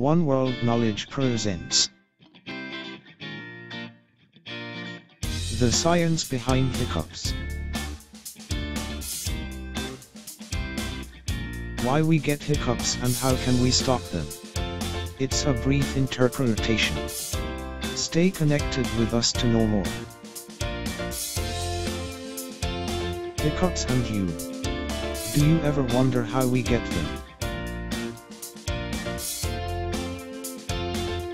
One World Knowledge presents the science behind hiccups. Why we get hiccups and how can we stop them? It's a brief interpretation. Stay connected with us to know more. Hiccups and you. Do you ever wonder how we get them?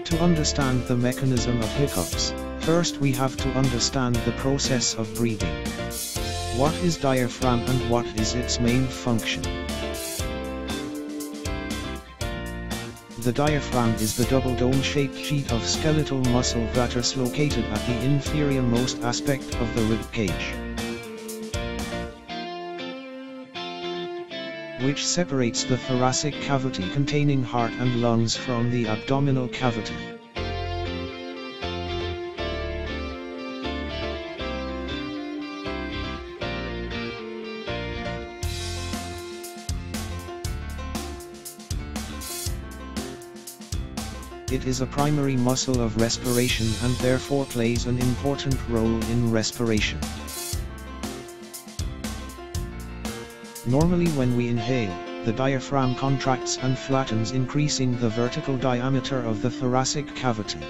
To understand the mechanism of hiccups, first we have to understand the process of breathing. What is diaphragm and what is its main function? The diaphragm is the double dome-shaped sheet of skeletal muscle that is located at the inferior-most aspect of the rib cage, which separates the thoracic cavity containing heart and lungs from the abdominal cavity. It is a primary muscle of respiration and therefore plays an important role in respiration. Normally when we inhale, the diaphragm contracts and flattens, increasing the vertical diameter of the thoracic cavity.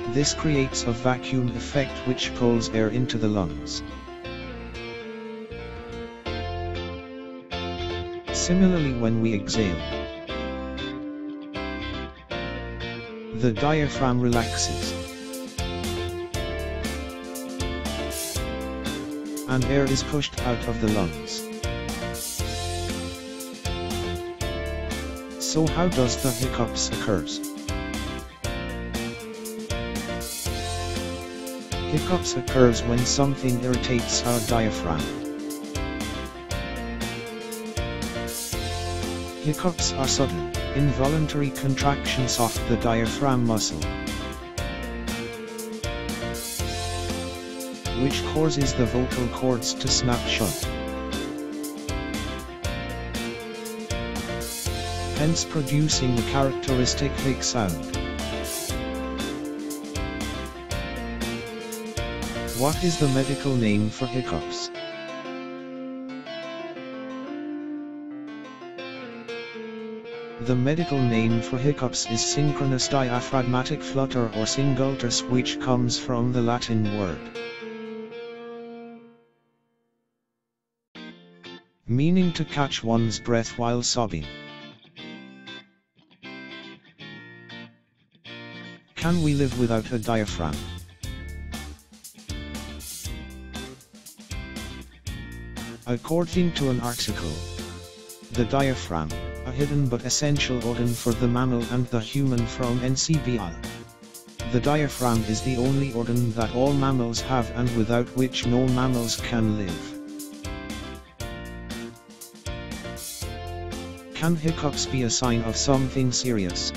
This creates a vacuum effect which pulls air into the lungs. Similarly, when we exhale, the diaphragm relaxes, and air is pushed out of the lungs. So how does the hiccups occurs? Hiccups occurs when something irritates our diaphragm. Hiccups are sudden, involuntary contractions of the diaphragm muscle, which causes the vocal cords to snap shut, hence producing the characteristic hic sound. What is the medical name for hiccups? The medical name for hiccups is synchronous diaphragmatic flutter or singultus, which comes from the Latin word meaning to catch one's breath while sobbing. Can we live without a diaphragm? According to an article, the diaphragm, a hidden but essential organ for the mammal and the human, from NCBI. The diaphragm is the only organ that all mammals have and without which no mammals can live. Can hiccups be a sign of something serious?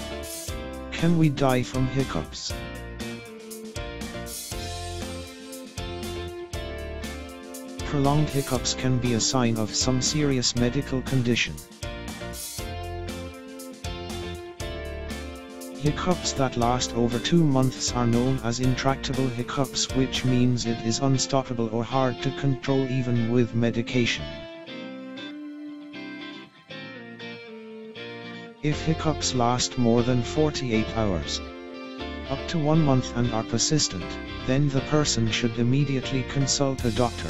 Can we die from hiccups? Prolonged hiccups can be a sign of some serious medical condition. Hiccups that last over 2 months are known as intractable hiccups, which means it is unstoppable or hard to control even with medication. If hiccups last more than 48 hours, up to 1 month, and are persistent, then the person should immediately consult a doctor.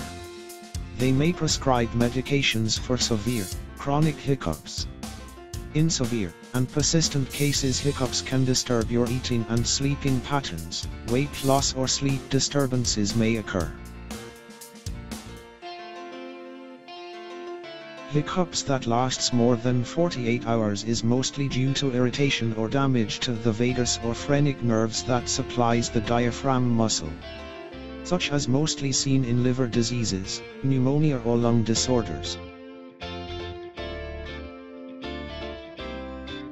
They may prescribe medications for severe, chronic hiccups. In severe and persistent cases, hiccups can disturb your eating and sleeping patterns. Weight loss or sleep disturbances may occur. Hiccups that lasts more than 48 hours is mostly due to irritation or damage to the vagus or phrenic nerves that supplies the diaphragm muscle, such as mostly seen in liver diseases, pneumonia or lung disorders.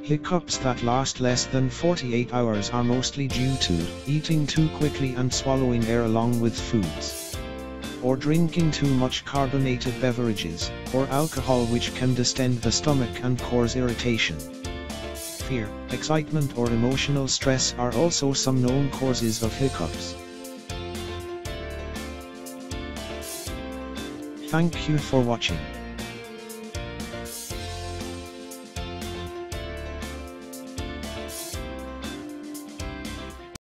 Hiccups that last less than 48 hours are mostly due to eating too quickly and swallowing air along with foods. or drinking too much carbonated beverages, or alcohol, which can distend the stomach and cause irritation. Fear, excitement or emotional stress are also some known causes of hiccups. Thank you for watching.